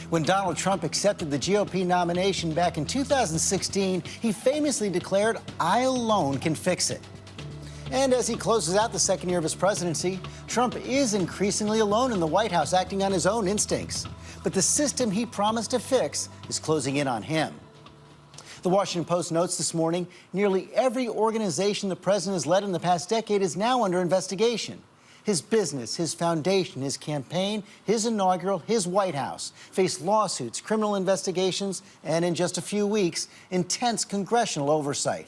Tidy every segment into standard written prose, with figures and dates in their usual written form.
When Donald Trump accepted the GOP nomination back in 2016, he famously declared, "I alone can fix it." And as he closes out the second year of his presidency, Trump is increasingly alone in the White House, acting on his own instincts. But the system he promised to fix is closing in on him. The Washington Post notes this morning, nearly every organization the president has led in the past decade is now under investigation. His business, his foundation, his campaign, his inaugural, his White House face lawsuits, criminal investigations, and in just a few weeks, intense congressional oversight.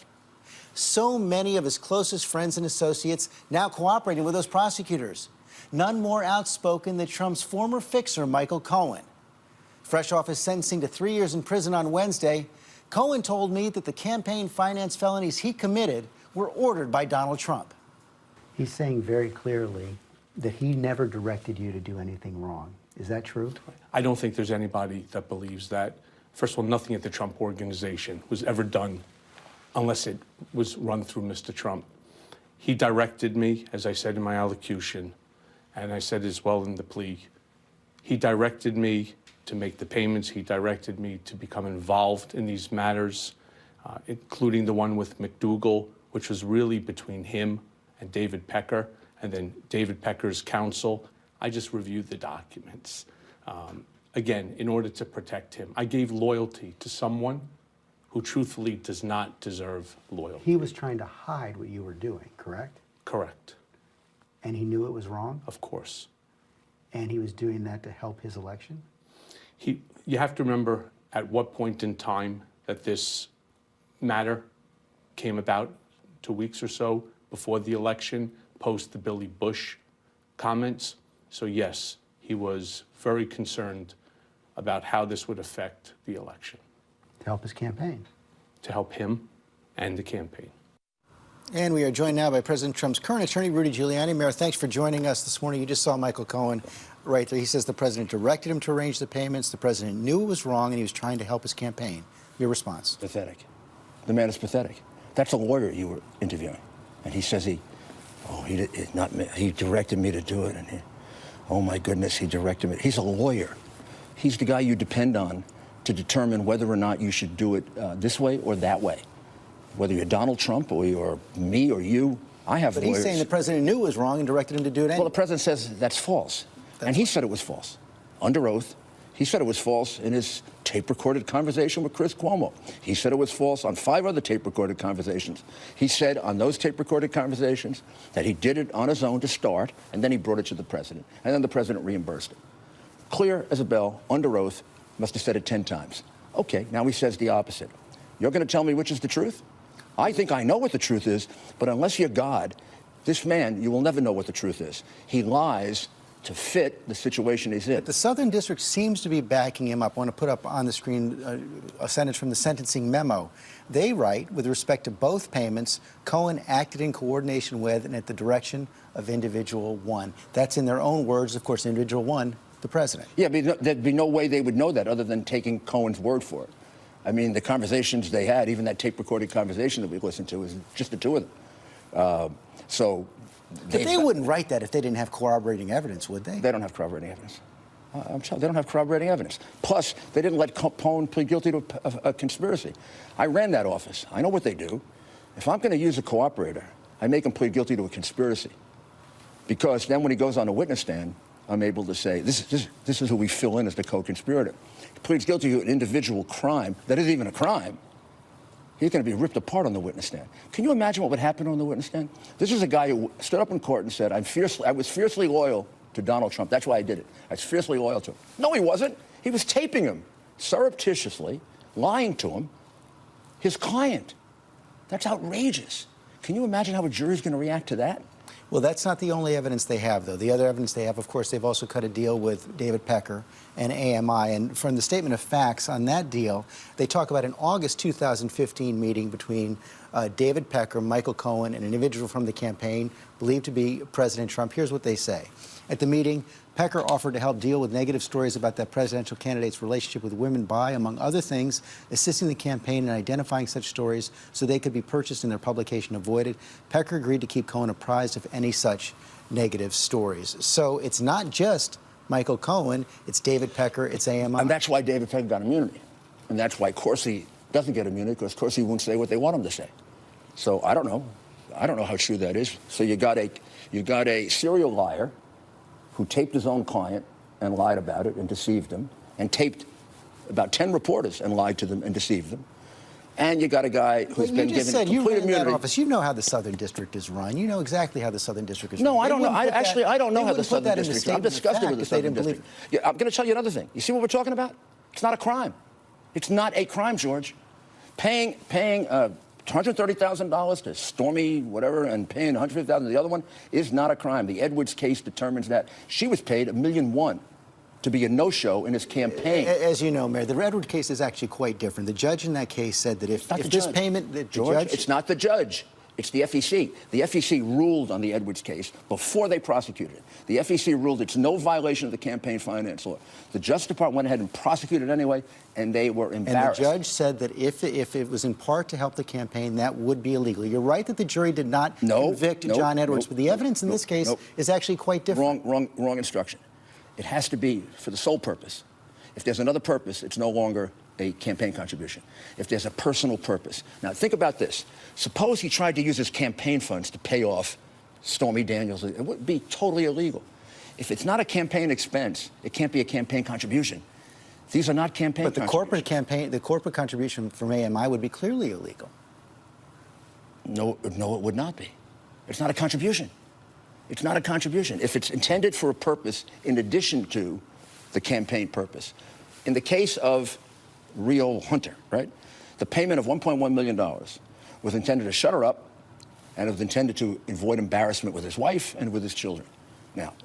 So many of his closest friends and associates now cooperating with those prosecutors. None more outspoken than Trump's former fixer, Michael Cohen. Fresh off his sentencing to 3 years in prison on Wednesday, Cohen told me that the campaign finance felonies he committed were ordered by Donald Trump. He's saying very clearly that he never directed you to do anything wrong. Is that true? I don't think there's anybody that believes that. First of all, nothing at the Trump organization was ever done unless it was run through Mr. Trump. He directed me, as I said in my allocution, and I said as well in the plea, he directed me to make the payments. He directed me to become involved in these matters, including the one with McDougal, which was really between him and David Pecker, and then David Pecker's counsel. I just reviewed the documents. Again, in order to protect him, I gave loyalty to someone who truthfully does not deserve loyalty. He was trying to hide what you were doing, correct? Correct. And he knew it was wrong? Of course. And he was doing that to help his election? You have to remember at what point in time that this matter came about, 2 weeks or so before the election, post the Billy Bush comments. So yes, he was very concerned about how this would affect the election. To help his campaign. To help him and the campaign. And we are joined now by President Trump's current attorney, Rudy Giuliani. Mayor, thanks for joining us this morning. You just saw Michael Cohen right there. He says the president directed him to arrange the payments. The president knew it was wrong, and he was trying to help his campaign. Your response? Pathetic. The man is pathetic. That's a lawyer you were interviewing. And he says he directed me to do it. And oh, my goodness, he directed me. He's a lawyer. He's the guy you depend on to determine whether or not you should do it this way or that way. Whether you're Donald Trump or you're me or you, I have lawyers. But he's saying the president knew it was wrong and directed him to do it anyway. Well, the president says that's false. And he said it was false. Under oath, he said it was false in his tape-recorded conversation with Chris Cuomo. He said it was false on 5 other tape-recorded conversations. He said on those tape-recorded conversations that he did it on his own to start, and then he brought it to the president. And then the president reimbursed it. Clear as a bell, under oath, must have said it 10 times. Okay, now he says the opposite. You're going to tell me which is the truth? I think I know what the truth is, but unless you're God, this man, you will never know what the truth is. He lies to fit the situation he's in. The Southern District seems to be backing him up. I want to put up on the screen a sentence from the sentencing memo. They write, with respect to both payments, Cohen acted in coordination with and at the direction of individual one. That's in their own words, of course, individual one, the president. Yeah, but there'd be no way they would know that other than taking Cohen's word for it. I mean, the conversations they had, even that tape-recorded conversation that we listened to, is just the two of them. But they wouldn't write that if they didn't have corroborating evidence, would they? They don't have corroborating evidence. I'm sorry, they don't have corroborating evidence. Plus, they didn't let Cohen plead guilty to a conspiracy. I ran that office. I know what they do. If I'm going to use a cooperator, I make him plead guilty to a conspiracy. Because then when he goes on the witness stand, I'm able to say, this is who we fill in as the co-conspirator. He pleads guilty to an individual crime that isn't even a crime. He's going to be ripped apart on the witness stand. Can you imagine what would happen on the witness stand? This is a guy who stood up in court and said, I was fiercely loyal to Donald Trump. That's why I did it. I was fiercely loyal to him. No, he wasn't. He was taping him surreptitiously, lying to him, his client. That's outrageous. Can you imagine how a jury's going to react to that? Well, that's not the only evidence they have, though. The other evidence they have, of course, they've also cut a deal with David Pecker and AMI. And from the statement of facts on that deal, they talk about an August 2015 meeting between David Pecker, Michael Cohen, and an individual from the campaign believed to be President Trump. Here's what they say. At the meeting, Pecker offered to help deal with negative stories about that presidential candidate's relationship with women by, among other things, assisting the campaign in identifying such stories so they could be purchased and their publication avoided. Pecker agreed to keep Cohen apprised of any such negative stories. So it's not just Michael Cohen, it's David Pecker, it's AMI. And that's why David Pecker got immunity. And that's why Corsi doesn't get immunity, because Corsi won't say what they want him to say. So I don't know. I don't know how true that is. So you got a serial liar who taped his own client and lied about it and deceived him, and taped about 10 reporters and lied to them and deceived them. And you got a guy who's been given complete you ran immunity. that office. You know how the Southern District is run. You know exactly how the Southern District is run. No, I don't know. I don't know how the Southern District is. I'm disgusted with the Southern District. Yeah, I'm going to tell you another thing. You see what we're talking about? It's not a crime. It's not a crime, George. Paying $130,000 to Stormy, whatever, and paying $150,000 to the other one is not a crime. The Edwards case determines that. She was paid $1.1 million to be a no-show in his campaign. As you know, Mayor, the Edward case is actually quite different. The judge in that case said that if this payment... George, it's not the judge. It's the FEC. The FEC ruled on the Edwards case before they prosecuted it. The FEC ruled it's no violation of the campaign finance law. The Justice Department went ahead and prosecuted it anyway, and they were embarrassed. And the judge said that if it was in part to help the campaign, that would be illegal. You're right that the jury did not convict John Edwards, but the evidence in this case is actually quite different. Wrong instruction. It has to be for the sole purpose. If there's another purpose, it's no longer a campaign contribution. If there's a personal purpose. Now, think about this. Suppose he tried to use his campaign funds to pay off Stormy Daniels. It would be totally illegal. If it's not a campaign expense, it can't be a campaign contribution. These are not campaign contributions. The corporate contribution from AMI would be clearly illegal. No, it would not be. It's not a contribution. It's not a contribution. If it's intended for a purpose in addition to the campaign purpose. In the case of Rio Hunter, right, the payment of $1.1 million was intended to shut her up, and it was intended to avoid embarrassment with his wife and with his children. Now,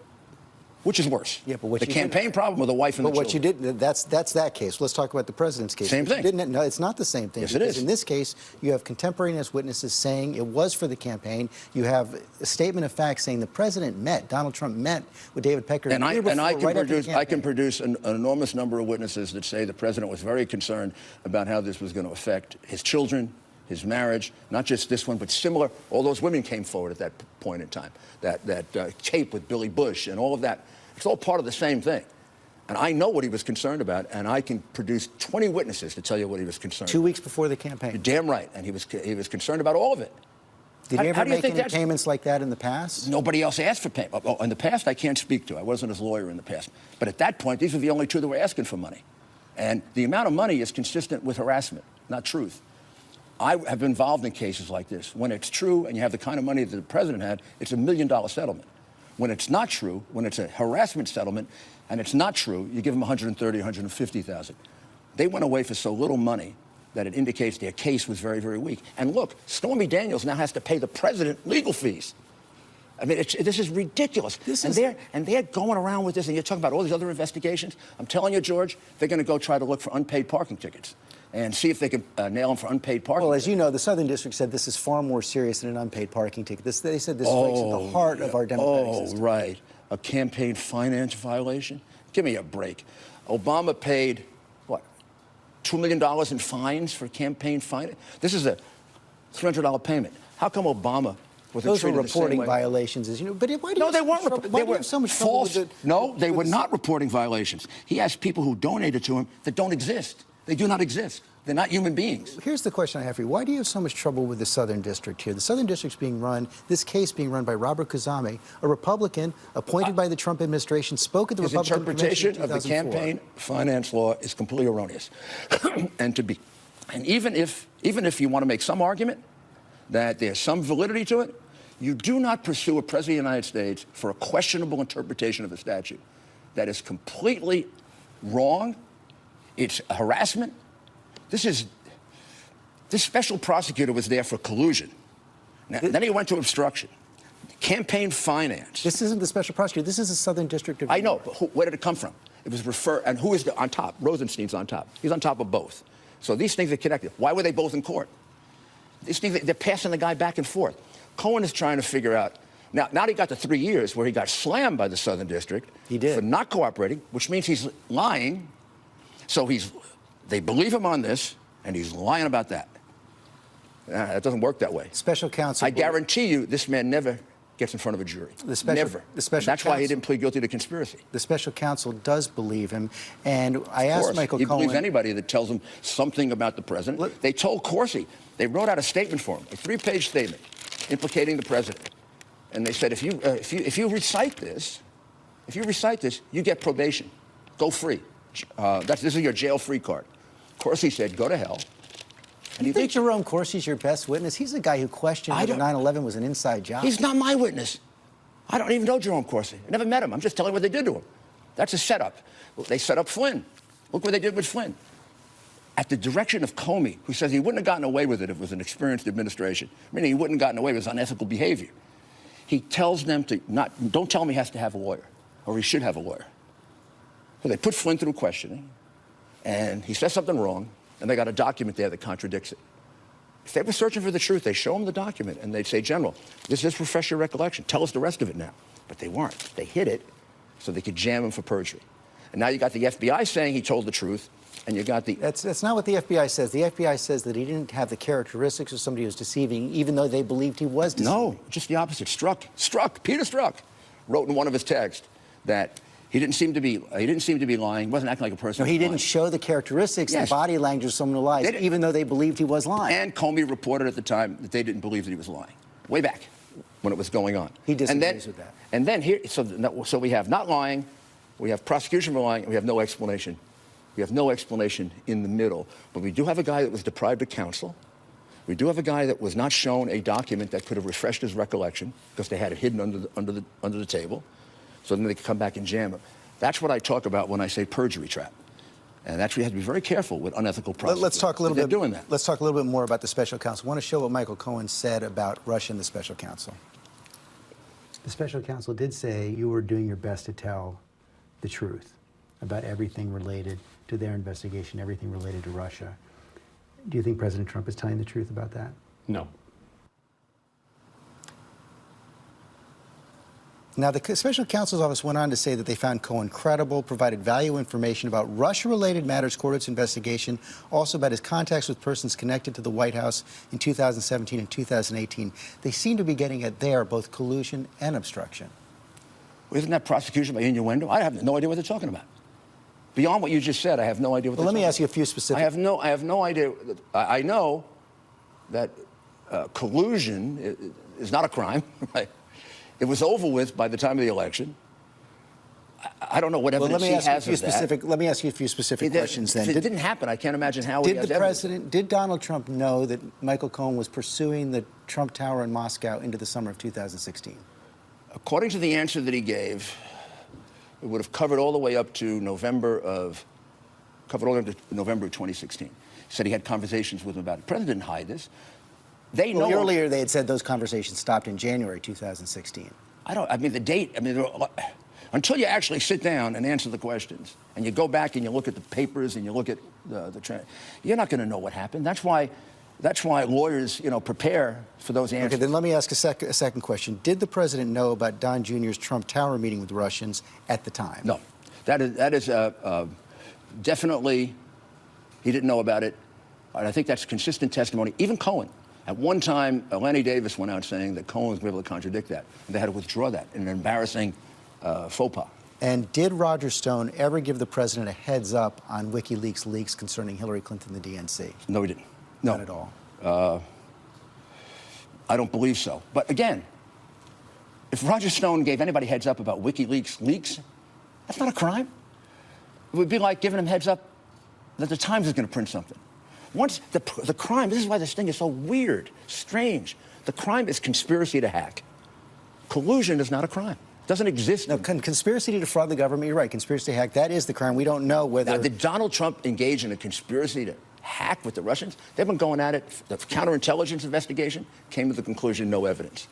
which is worse? Yeah, but what the campaign problem or the wife and the children? But what you did, that's that case. Let's talk about the president's case. Same thing. No, it's not the same thing. Yes, it is. In this case, you have contemporaneous witnesses saying it was for the campaign. You have a statement of fact saying the president Donald Trump met with David Pecker. And I can produce an enormous number of witnesses that say the president was very concerned about how this was going to affect his children, his marriage, not just this one, but similar. All those women came forward at that point in time. That tape with Billy Bush and all of that. It's all part of the same thing. And I know what he was concerned about, and I can produce 20 witnesses to tell you what he was concerned about. 2 weeks before the campaign. You're damn right. And he was concerned about all of it. Did he ever make any payments like that in the past? Nobody else asked for payment. Oh, in the past, I can't speak to. I wasn't his lawyer in the past. But at that point, these were the only two that were asking for money. And the amount of money is consistent with harassment, not truth. I have been involved in cases like this. When it's true and you have the kind of money that the president had, it's $1 million settlement. When it's not true, when it's a harassment settlement and it's not true, you give them $130,000, $150,000. They went away for so little money that it indicates their case was very, very weak. And look, Stormy Daniels now has to pay the president legal fees. I mean, this is ridiculous. And they're going around with this, and you're talking about all these other investigations. I'm telling you, George, they're going to go try to look for unpaid parking tickets and see if they can nail them for unpaid parking. Well, as you know, the Southern District said this is far more serious than an unpaid parking ticket. They said this strikes at the heart of our democratic system. Oh, right. A campaign finance violation? Give me a break. Obama paid, what, $2 million in fines for campaign finance? This is a $300 payment. How come Obama was Those were treated the same reporting way? violations, as you know. But why do No, they weren't. They were so much false. trouble with No, they were not reporting violations. He has people who donated to him that don't exist. They do not exist. They're not human beings. Here's the question I have for you. Why do you have so much trouble with the Southern District here? The Southern District's being run, this case being run by Robert Khuzami, a Republican appointed by the Trump administration, spoke at the Republican Convention in 2004. His interpretation of the campaign finance law is completely erroneous. and even if you want to make some argument that there's some validity to it, you do not pursue a president of the United States for a questionable interpretation of the statute. That is completely wrong. It's harassment. This special prosecutor was there for collusion. Now, then he went to obstruction. Campaign finance. This isn't the special prosecutor. This is the Southern District of I know, but where did it come from? It was referred, and who is on top? Rosenstein's on top. He's on top of both. So these things are connected. Why were they both in court? These things, they're passing the guy back and forth. Cohen is trying to figure out, now he got to 3 years where he got slammed by the Southern District. He did. For not cooperating, which means he's lying. So they believe him on this, and he's lying about that. It doesn't work that way. Special counsel. I guarantee you this man never gets in front of a jury. Never. That's why he didn't plead guilty to conspiracy. The special counsel does believe him, and I asked Michael He Cohen. believes anybody that tells him something about the president. They told Corsi, they wrote out a statement for him, a 3-page statement implicating the president, and they said, if you recite this, you get probation, go free. This is your jail-free card. Corsi said, go to hell. Do you think Jerome Corsi's your best witness? He's the guy who questioned whether 9/11 was an inside job. He's not my witness. I don't even know Jerome Corsi. I never met him. I'm just telling what they did to him. That's a setup. They set up Flynn. Look what they did with Flynn. At the direction of Comey, who says he wouldn't have gotten away with it if it was an experienced administration, meaning he wouldn't have gotten away with unethical behavior. He tells them to don't tell him he has to have a lawyer, or he should have a lawyer. So they put Flynn through questioning, and he says something wrong, and they got a document there that contradicts it. If they were searching for the truth, they show him the document, and they'd say, General, this is refresh your recollection. Tell us the rest of it now. But they weren't. They hid it so they could jam him for perjury. And now you got the FBI saying he told the truth, and you got the... That's not what the FBI says. The FBI says that he didn't have the characteristics of somebody who was deceiving, even though they believed he was deceiving. No, just the opposite. Peter Strzok wrote in one of his texts that he didn't seem to be lying. He wasn't acting like a person. No, he didn't show the characteristics, the body language of someone who lies, even though they believed he was lying. And Comey reported at the time that they didn't believe that he was lying, way back when it was going on. He disagrees with that. And then here, so we have not lying, we have prosecution for lying, and we have no explanation. We have no explanation in the middle. But we do have a guy that was deprived of counsel. We do have a guy that was not shown a document that could have refreshed his recollection because they had it hidden under the table. So then they could come back and jam him. That's what I talk about when I say perjury trap. And that's why you have to be very careful with unethical prosecutors. Let's talk a little bit. Doing that. Let's talk a little bit more about the special counsel. I want to show what Michael Cohen said about Russia and the special counsel. The special counsel did say you were doing your best to tell the truth about everything related to their investigation, everything related to Russia. Do you think President Trump is telling the truth about that? No. Now, the special counsel's office went on to say that they found Cohen credible, provided valuable information about Russia-related matters core to its investigation, also about his contacts with persons connected to the White House in 2017 and 2018. They seem to be getting at there both collusion and obstruction. Well, isn't that prosecution by innuendo? I have no idea what they're talking about. Beyond what you just said, I have no idea what they're talking about. Let me ask you a few specific... I have no idea. I know that collusion is not a crime, right? It was over with by the time of the election. I don't know what evidence he has of that. Let me ask you a few specific questions then. If it didn't happen, I can't imagine how he has evidence. Did Donald Trump know that Michael Cohen was pursuing the Trump Tower in Moscow into the summer of 2016? According to the answer that he gave, it would have covered all the way up to November of 2016. He said he had conversations with him about it. The president didn't hide this. Earlier they had said those conversations stopped in January 2016. I mean, the date, until you actually sit down and answer the questions, and you go back and you look at the papers and you look at you're not going to know what happened. That's why lawyers, prepare for those answers. Okay, then let me ask a second question. Did the president know about Don Jr.'s Trump Tower meeting with the Russians at the time? No. That is definitely, he didn't know about it. And I think that's consistent testimony. Even Cohen. At one time, Lanny Davis went out saying that Cohen was going to be able to contradict that. And they had to withdraw that in an embarrassing faux pas. And did Roger Stone ever give the president a heads up on WikiLeaks leaks concerning Hillary Clinton and the DNC? No, he didn't. No. Not at all. I don't believe so. But again, if Roger Stone gave anybody heads up about WikiLeaks leaks, that's not a crime. It would be like giving him heads up that the Times is going to print something. Once the crime, this is why this thing is so weird, strange. The crime is conspiracy to hack. Collusion is not a crime. It doesn't exist. No, conspiracy to defraud the government, you're right. Conspiracy to hack, that is the crime. We don't know whether... Now, did Donald Trump engage in a conspiracy to hack with the Russians? They've been going at it. The counterintelligence investigation came to the conclusion, no evidence.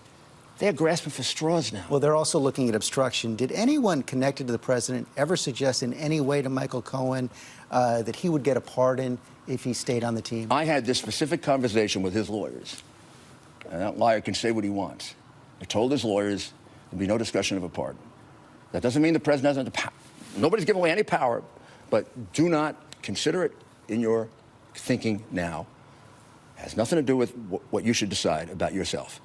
They're grasping for straws now. Well, they're also looking at obstruction. Did anyone connected to the president ever suggest in any way to Michael Cohen that he would get a pardon if he stayed on the team? I had this specific conversation with his lawyers. And that liar can say what he wants. I told his lawyers there'd be no discussion of a pardon. That doesn't mean the president doesn't have the power. Nobody's giving away any power, but do not consider it in your thinking now. It has nothing to do with what you should decide about yourself.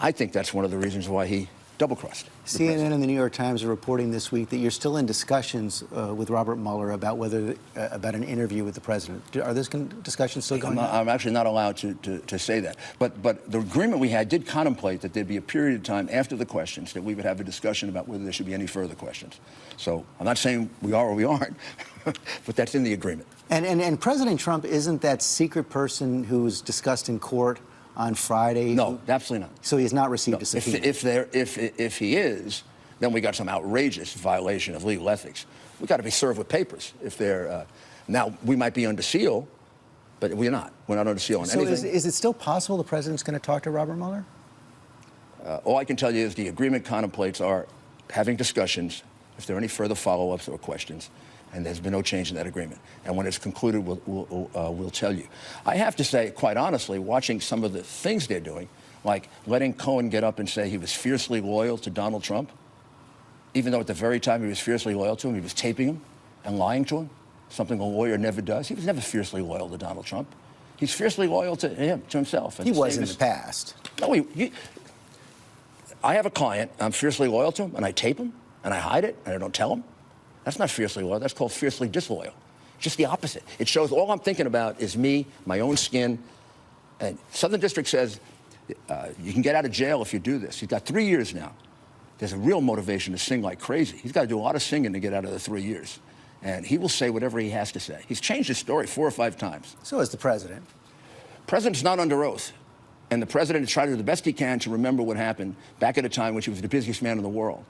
I think that's one of the reasons why he double-crossed. CNN and the New York Times are reporting this week that you're still in discussions with Robert Mueller about whether about an interview with the president. Are those discussions still going on? I'm actually not allowed to say that. But the agreement we had did contemplate that there'd be a period of time after the questions that we would have a discussion about whether there should be any further questions. So I'm not saying we are or we aren't, but that's in the agreement. And President Trump isn't that secret person who was discussed in court on Friday? No, absolutely not. So he has not received a subpoena? If he is, then we got some outrageous violation of legal ethics. We got to be served with papers. If they're now, we might be under seal, but we're not. We're not under seal on anything. So is it still possible the president's going to talk to Robert Mueller? All I can tell you is the agreement contemplates our having discussions if there are any further follow-ups or questions, and there's been no change in that agreement. And when it's concluded, we'll tell you. I have to say, quite honestly, watching some of the things they're doing, like letting Cohen get up and say he was fiercely loyal to Donald Trump, even though at the very time he was fiercely loyal to him, he was taping him and lying to him, something a lawyer never does. He was never fiercely loyal to Donald Trump. He's fiercely loyal to him, to himself. And he was in the past. No, I have a client, I'm fiercely loyal to him, and I tape him, and I hide it, and I don't tell him. That's not fiercely loyal. That's called fiercely disloyal. Just the opposite. It shows all I'm thinking about is me, my own skin. And Southern District says you can get out of jail if you do this. He's got 3 years now. There's a real motivation to sing like crazy. He's got to do a lot of singing to get out of the 3 years. And he will say whatever he has to say. He's changed his story 4 or 5 times. So is the president. President's not under oath. And the president is trying to do the best he can to remember what happened back at a time when he was the busiest man in the world.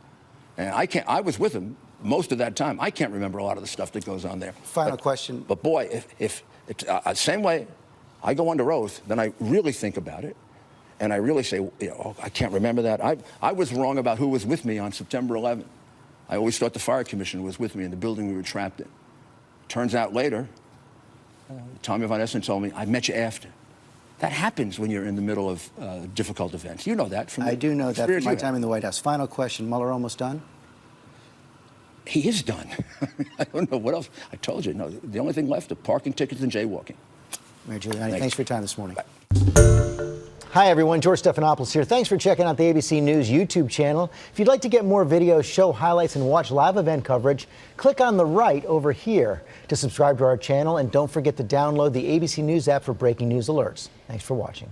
And I was with him most of that time. I can't remember a lot of the stuff that goes on there. Final question. But boy, if it's same way I go under oath, then I really think about it. And I really say, I can't remember that. I was wrong about who was with me on September 11th. I always thought the fire commissioner was with me in the building we were trapped in. Turns out later, Tommy Von Essen told me, I met you after. That happens when you're in the middle of difficult events. You know that from I do know that from my time in in the White House. Final question. Mueller almost done? He is done. I don't know what else. I told you, no. The only thing left are parking tickets and jaywalking. Mayor Giuliani, thanks for your time this morning. Bye. Hi, everyone. George Stephanopoulos here. Thanks for checking out the ABC News YouTube channel. If you'd like to get more videos, show highlights, and watch live event coverage, click on the right over here to subscribe to our channel. And don't forget to download the ABC News app for breaking news alerts. Thanks for watching.